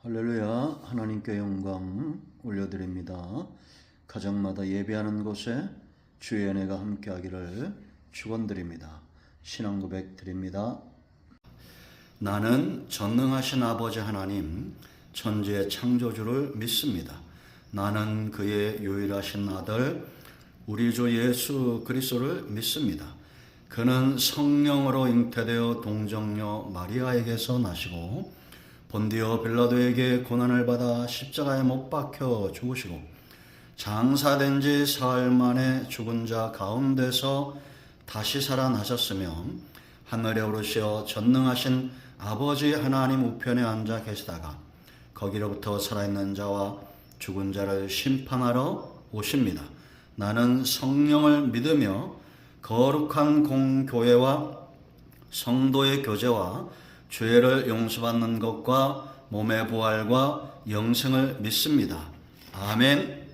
할렐루야. 하나님께 영광 올려드립니다. 가정마다 예배하는 곳에 주의 은혜가 함께하기를 축원드립니다. 신앙 고백 드립니다. 나는 전능하신 아버지 하나님, 천지의 창조주를 믿습니다. 나는 그의 유일하신 아들 우리 주 예수 그리스도를 믿습니다. 그는 성령으로 잉태되어 동정녀 마리아에게서 나시고 본디오 빌라도에게 고난을 받아 십자가에 못 박혀 죽으시고 장사된 지 사흘 만에 죽은 자 가운데서 다시 살아나셨으며 하늘에 오르시어 전능하신 아버지 하나님 우편에 앉아 계시다가 거기로부터 살아있는 자와 죽은 자를 심판하러 오십니다. 나는 성령을 믿으며 거룩한 공교회와 성도의 교제와 죄를 용서받는 것과 몸의 부활과 영생을 믿습니다. 아멘.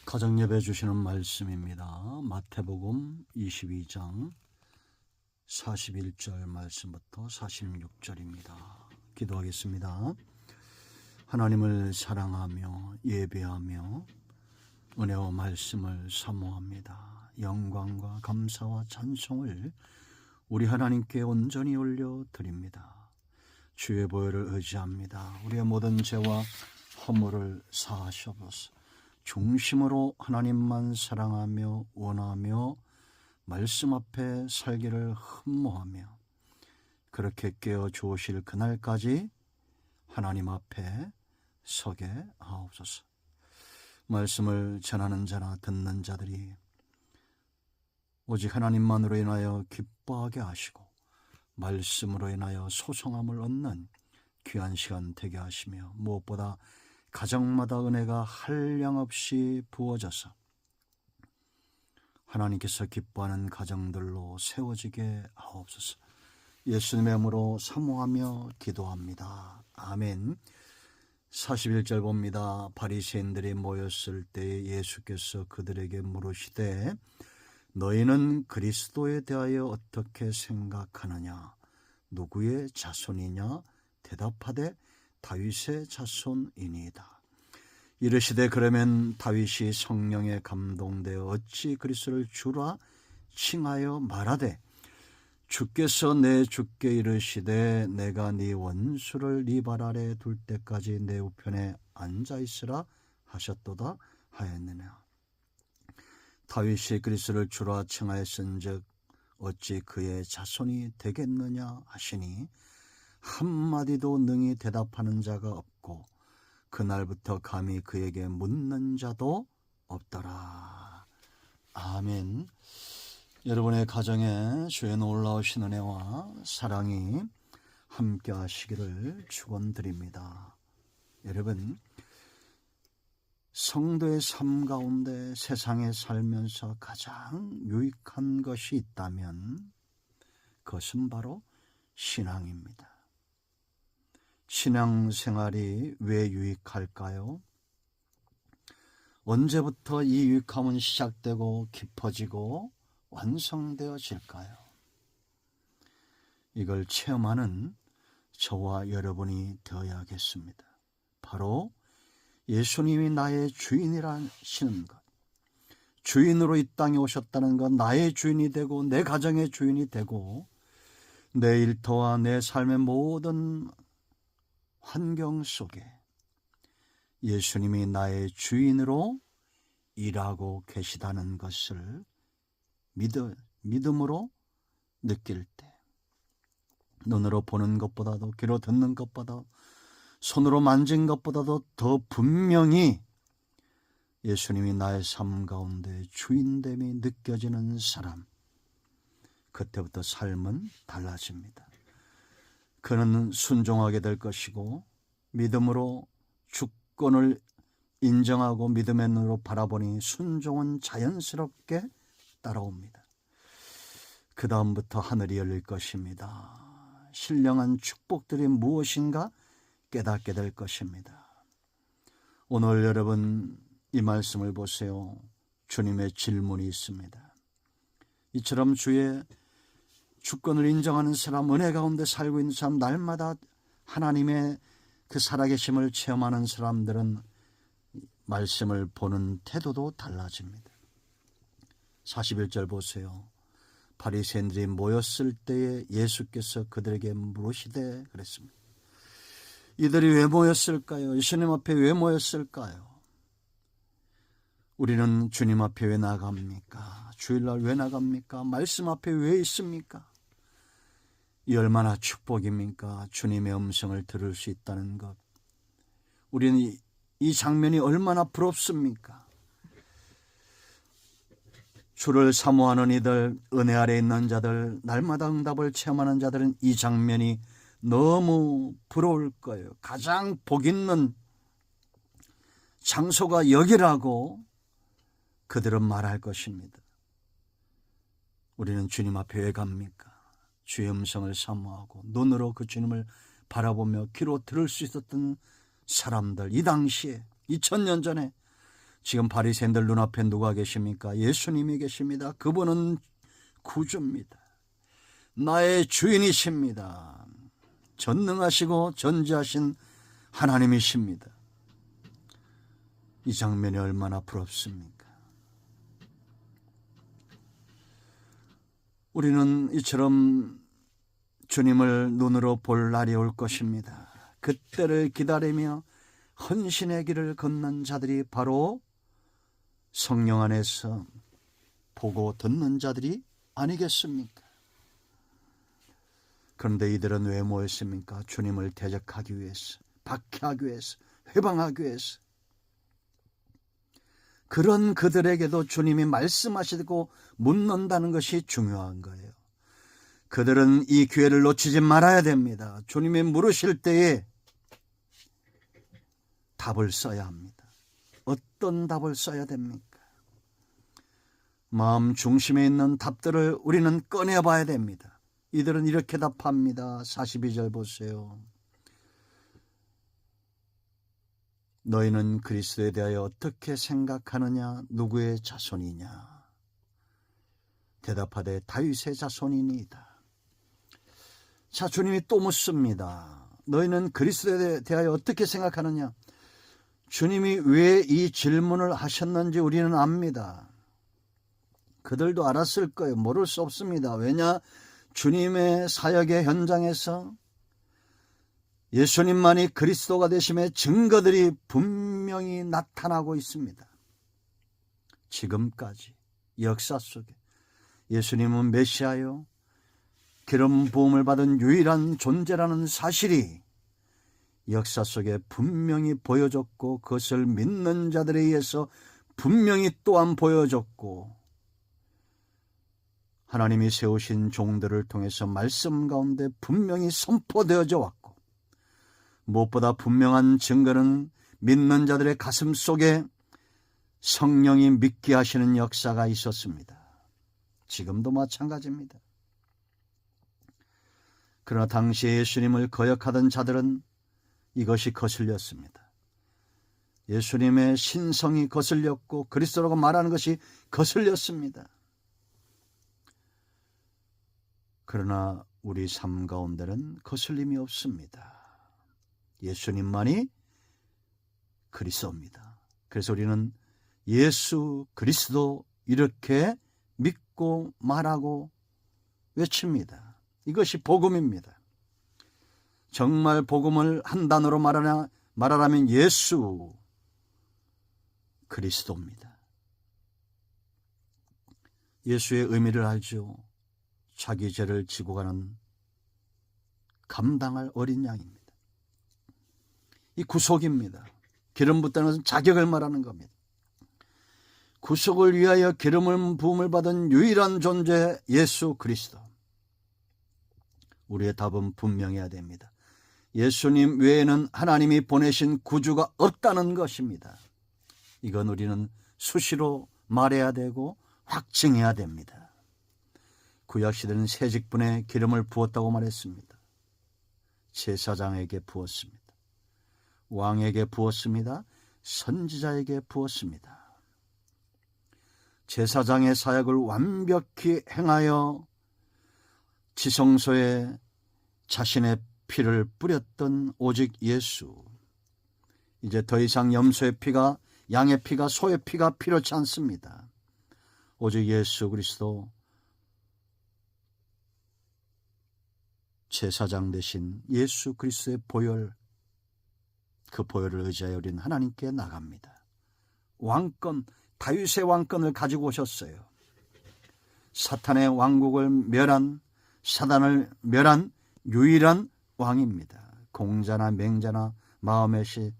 가정예배 주시는 말씀입니다. 마태복음 22장 41절 말씀부터 46절입니다. 기도하겠습니다. 하나님을 사랑하며 예배하며 은혜와 말씀을 사모합니다. 영광과 감사와 찬송을 우리 하나님께 온전히 올려드립니다. 주의 보혈을 의지합니다. 우리의 모든 죄와 허물을 사하시옵소서. 중심으로 하나님만 사랑하며 원하며 말씀 앞에 살기를 흠모하며 그렇게 깨어 주오실 그날까지 하나님 앞에 서게 하옵소서. 말씀을 전하는 자나 듣는 자들이 오직 하나님만으로 인하여 기뻐하게 하시고 말씀으로 인하여 소성함을 얻는 귀한 시간 되게 하시며 무엇보다 가정마다 은혜가 한량없이 부어져서 하나님께서 기뻐하는 가정들로 세워지게 하옵소서. 예수님의 이름으로 사모하며 기도합니다. 아멘. 41절 봅니다. 바리새인들이 모였을 때 예수께서 그들에게 물으시되 너희는 그리스도에 대하여 어떻게 생각하느냐? 누구의 자손이냐? 대답하되 다윗의 자손이니이다. 이르시되 그러면 다윗이 성령에 감동되어 어찌 그리스도를 주라 칭하여 말하되 주께서 내 주께 이르시되 내가 네 원수를 네 발 아래 둘 때까지 내 우편에 앉아있으라 하셨도다 하였느냐. 다윗이 그리스도를 주라 칭하였은즉 어찌 그의 자손이 되겠느냐 하시니 한마디도 능히 대답하는 자가 없고 그날부터 감히 그에게 묻는 자도 없더라. 아멘. 여러분의 가정에 주의 놀라우신 은혜와 사랑이 함께 하시기를 축원드립니다. 여러분, 성도의 삶 가운데 세상에 살면서 가장 유익한 것이 있다면 그것은 바로 신앙입니다. 신앙생활이 왜 유익할까요? 언제부터 이 유익함은 시작되고 깊어지고 완성되어질까요? 이걸 체험하는 저와 여러분이 되어야겠습니다. 바로 예수님이 나의 주인이라시는 것, 주인으로 이 땅에 오셨다는 것, 나의 주인이 되고 내 가정의 주인이 되고 내 일터와 내 삶의 모든 환경 속에 예수님이 나의 주인으로 일하고 계시다는 것을 믿음으로 느낄 때, 눈으로 보는 것보다도 귀로 듣는 것보다 손으로 만진 것보다도 더 분명히 예수님이 나의 삶 가운데 주인됨이 느껴지는 사람, 그때부터 삶은 달라집니다. 그는 순종하게 될 것이고 믿음으로 주권을 인정하고 믿음의 눈으로 바라보니 순종은 자연스럽게 따라옵니다. 그 다음부터 하늘이 열릴 것입니다. 신령한 축복들이 무엇인가 깨닫게 될 것입니다. 오늘 여러분 이 말씀을 보세요. 주님의 질문이 있습니다. 이처럼 주의 주권을 인정하는 사람, 은혜 가운데 살고 있는 사람, 날마다 하나님의 그 살아계심을 체험하는 사람들은 말씀을 보는 태도도 달라집니다. 41절 보세요. 바리새인들이 모였을 때에 예수께서 그들에게 물으시되 그랬습니다. 이들이 왜 모였을까요? 예수님 앞에 왜 모였을까요? 우리는 주님 앞에 왜 나갑니까? 주일날 왜 나갑니까? 말씀 앞에 왜 있습니까? 이 얼마나 축복입니까? 주님의 음성을 들을 수 있다는 것. 우리는 이 장면이 얼마나 부럽습니까? 주를 사모하는 이들, 은혜 아래 있는 자들, 날마다 응답을 체험하는 자들은 이 장면이 너무 부러울 거예요. 가장 복 있는 장소가 여기라고 그들은 말할 것입니다. 우리는 주님 앞에 왜 갑니까? 주의 음성을 사모하고 눈으로 그 주님을 바라보며 귀로 들을 수 있었던 사람들, 이 당시에 2000년 전에 지금 바리새인들 눈앞에 누가 계십니까? 예수님이 계십니다. 그분은 구주입니다. 나의 주인이십니다. 전능하시고 전지하신 하나님이십니다. 이 장면이 얼마나 부럽습니까? 우리는 이처럼 주님을 눈으로 볼 날이 올 것입니다. 그때를 기다리며 헌신의 길을 걷는 자들이 바로 성령 안에서 보고 듣는 자들이 아니겠습니까? 그런데 이들은 왜 모였습니까? 주님을 대적하기 위해서, 박해하기 위해서, 회방하기 위해서. 그런 그들에게도 주님이 말씀하시고 묻는다는 것이 중요한 거예요. 그들은 이 기회를 놓치지 말아야 됩니다. 주님이 물으실 때에 답을 써야 합니다. 어떤 답을 써야 됩니까? 마음 중심에 있는 답들을 우리는 꺼내봐야 됩니다. 이들은 이렇게 답합니다. 42절 보세요. 너희는 그리스도에 대하여 어떻게 생각하느냐? 누구의 자손이냐? 대답하되 다윗의 자손이니이다. 자, 주님이 또 묻습니다. 너희는 그리스도에 대하여 어떻게 생각하느냐? 주님이 왜 이 질문을 하셨는지 우리는 압니다. 그들도 알았을 거예요. 모를 수 없습니다. 왜냐? 주님의 사역의 현장에서 예수님만이 그리스도가 되심의 증거들이 분명히 나타나고 있습니다. 지금까지 역사 속에 예수님은 메시아요, 기름 부음을 받은 유일한 존재라는 사실이 역사 속에 분명히 보여졌고 그것을 믿는 자들에 의해서 분명히 또한 보여졌고 하나님이 세우신 종들을 통해서 말씀 가운데 분명히 선포되어져 왔고 무엇보다 분명한 증거는 믿는 자들의 가슴 속에 성령이 믿게 하시는 역사가 있었습니다. 지금도 마찬가지입니다. 그러나 당시에 예수님을 거역하던 자들은 이것이 거슬렸습니다. 예수님의 신성이 거슬렸고 그리스도라고 말하는 것이 거슬렸습니다. 그러나 우리 삶 가운데는 거슬림이 없습니다. 예수님만이 그리스도입니다. 그래서 우리는 예수 그리스도 이렇게 믿고 말하고 외칩니다. 이것이 복음입니다. 정말 복음을 한 단어로 말하라면 예수 그리스도입니다. 예수의 의미를 알죠. 자기 죄를 지고 가는 감당할 어린 양입니다. 이 구속입니다. 기름 붓다는 것은 자격을 말하는 겁니다. 구속을 위하여 기름을 부음을 받은 유일한 존재 예수 그리스도. 우리의 답은 분명해야 됩니다. 예수님 외에는 하나님이 보내신 구주가 없다는 것입니다. 이건 우리는 수시로 말해야 되고 확증해야 됩니다. 구약시대는 새 직분에 기름을 부었다고 말했습니다. 제사장에게 부었습니다. 왕에게 부었습니다. 선지자에게 부었습니다. 제사장의 사역을 완벽히 행하여 지성소에 자신의 피를 뿌렸던 오직 예수. 이제 더 이상 염소의 피가, 양의 피가, 소의 피가 필요치 않습니다. 오직 예수 그리스도 제사장 되신 예수 그리스도의 보혈, 그 보혈을 의지하여 우리는 하나님께 나갑니다. 왕권, 다윗의 왕권을 가지고 오셨어요. 사탄의 왕국을 멸한, 사단을 멸한 유일한 왕입니다. 공자나 맹자나 마호멧이,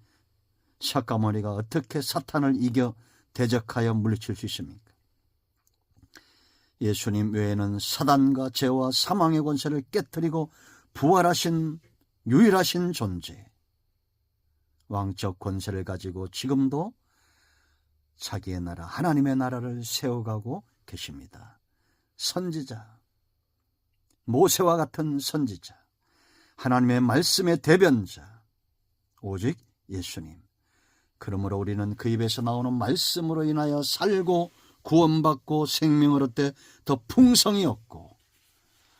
샤까머니가 어떻게 사탄을 이겨 대적하여 물리칠 수 있습니까? 예수님 외에는 사단과 죄와 사망의 권세를 깨뜨리고 부활하신 유일하신 존재, 왕적 권세를 가지고 지금도 자기의 나라, 하나님의 나라를 세워가고 계십니다. 선지자, 모세와 같은 선지자, 하나님의 말씀의 대변자, 오직 예수님. 그러므로 우리는 그 입에서 나오는 말씀으로 인하여 살고 구원받고 생명을 얻되 더 풍성히 얻고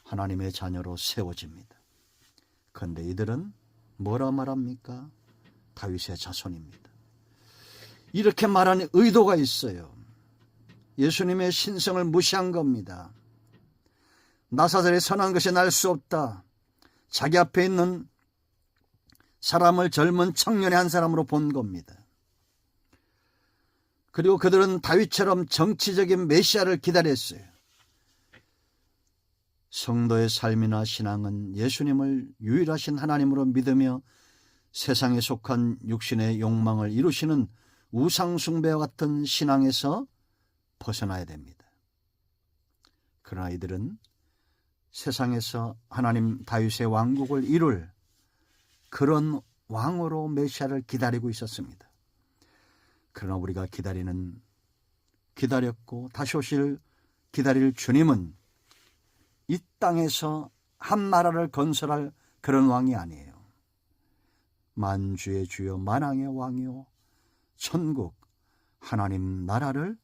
하나님의 자녀로 세워집니다. 그런데 이들은 뭐라 말합니까? 다윗의 자손입니다. 이렇게 말하는 의도가 있어요. 예수님의 신성을 무시한 겁니다. 나사렛의 선한 것이 날 수 없다. 자기 앞에 있는 사람을 젊은 청년의 한 사람으로 본 겁니다. 그리고 그들은 다윗처럼 정치적인 메시아를 기다렸어요. 성도의 삶이나 신앙은 예수님을 유일하신 하나님으로 믿으며 세상에 속한 육신의 욕망을 이루시는 우상숭배와 같은 신앙에서 벗어나야 됩니다. 그러나 이들은 세상에서 하나님 다윗의 왕국을 이룰 그런 왕으로 메시아를 기다리고 있었습니다. 그러나 우리가 기다렸고 다시 오실 기다릴 주님은 이 땅에서 한 나라를 건설할 그런 왕이 아니에요. 만주의 주여 만왕의 왕이요 천국 하나님 나라를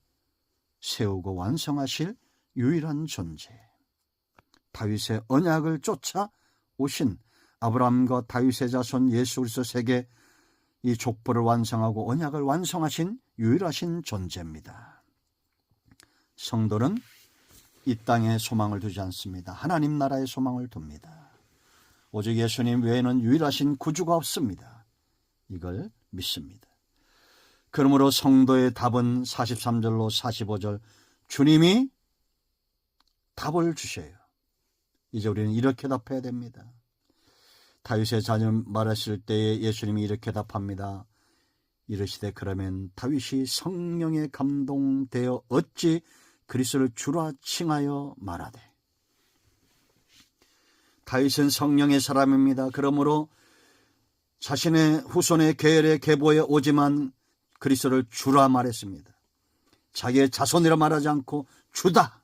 세우고 완성하실 유일한 존재, 다윗의 언약을 쫓아 오신 아브라함과 다윗의 자손 예수 그리스도 세계 이 족보를 완성하고 언약을 완성하신 유일하신 존재입니다. 성도는 이 땅에 소망을 두지 않습니다. 하나님 나라에 소망을 둡니다. 오직 예수님 외에는 유일하신 구주가 없습니다. 이걸 믿습니다. 그러므로 성도의 답은 43절로 45절 주님이 답을 주셔요. 이제 우리는 이렇게 답해야 됩니다. 다윗의 자녀 말하실 때에 예수님이 이렇게 답합니다. 이르시되 그러면 다윗이 성령에 감동되어 어찌 그리스도를 주라 칭하여 말하되. 다윗은 성령의 사람입니다. 그러므로 자신의 후손의 계열의 계보에 오지만 그리스도를 주라 말했습니다. 자기의 자손이라 말하지 않고 주다.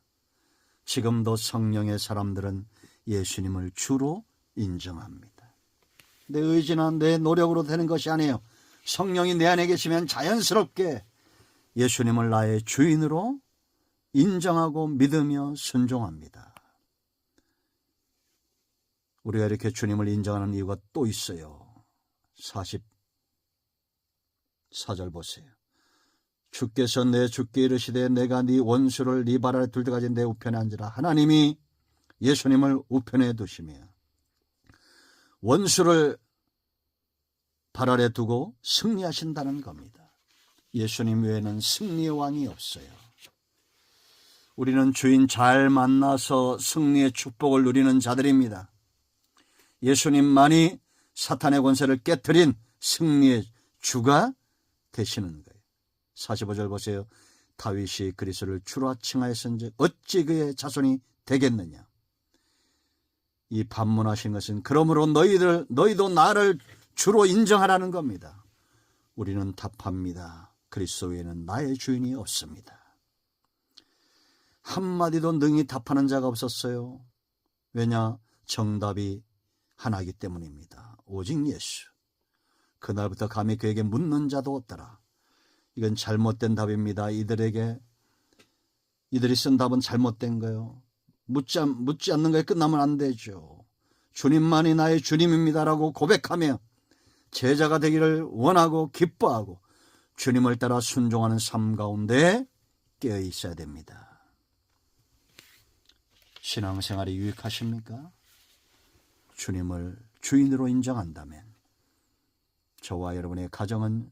지금도 성령의 사람들은 예수님을 주로 인정합니다. 내 의지나 내 노력으로 되는 것이 아니에요. 성령이 내 안에 계시면 자연스럽게 예수님을 나의 주인으로 인정하고 믿으며 순종합니다. 우리가 이렇게 주님을 인정하는 이유가 또 있어요. 44절 보세요. 주께서 내 주께 이르시되 내가 네 원수를 네 발 아래 둘 때까지 내 우편에 앉으라. 하나님이 예수님을 우편에 두시며 원수를 발 아래 두고 승리하신다는 겁니다. 예수님 외에는 승리의 왕이 없어요. 우리는 주인 잘 만나서 승리의 축복을 누리는 자들입니다. 예수님만이 사탄의 권세를 깨뜨린 승리의 주가 되시는 거예요. 45절 보세요. 다윗이 그리스도를 주라 칭하였은즉 어찌 그의 자손이 되겠느냐. 이 반문하신 것은 그러므로 너희도 나를 주로 인정하라는 겁니다. 우리는 답합니다. 그리스도 외에는 나의 주인이 없습니다. 한마디도 능히 답하는 자가 없었어요. 왜냐? 정답이 하나이기 때문입니다. 오직 예수. 그날부터 감히 그에게 묻는 자도 없더라. 이건 잘못된 답입니다. 이들이 쓴 답은 잘못된 거예요. 묻지 않는 거에 끝나면 안 되죠. 주님만이 나의 주님입니다라고 고백하며 제자가 되기를 원하고 기뻐하고 주님을 따라 순종하는 삶 가운데 깨어 있어야 됩니다. 신앙생활이 유익하십니까? 주님을 주인으로 인정한다면 저와 여러분의 가정은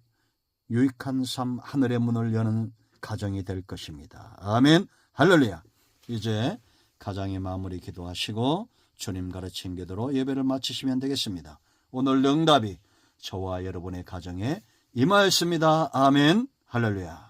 유익한 삶, 하늘의 문을 여는 가정이 될 것입니다. 아멘, 할렐루야. 이제 가정의 마무리 기도하시고 주님 가르친 기도로 예배를 마치시면 되겠습니다. 오늘 응답이 저와 여러분의 가정에 임하였습니다. 아멘, 할렐루야.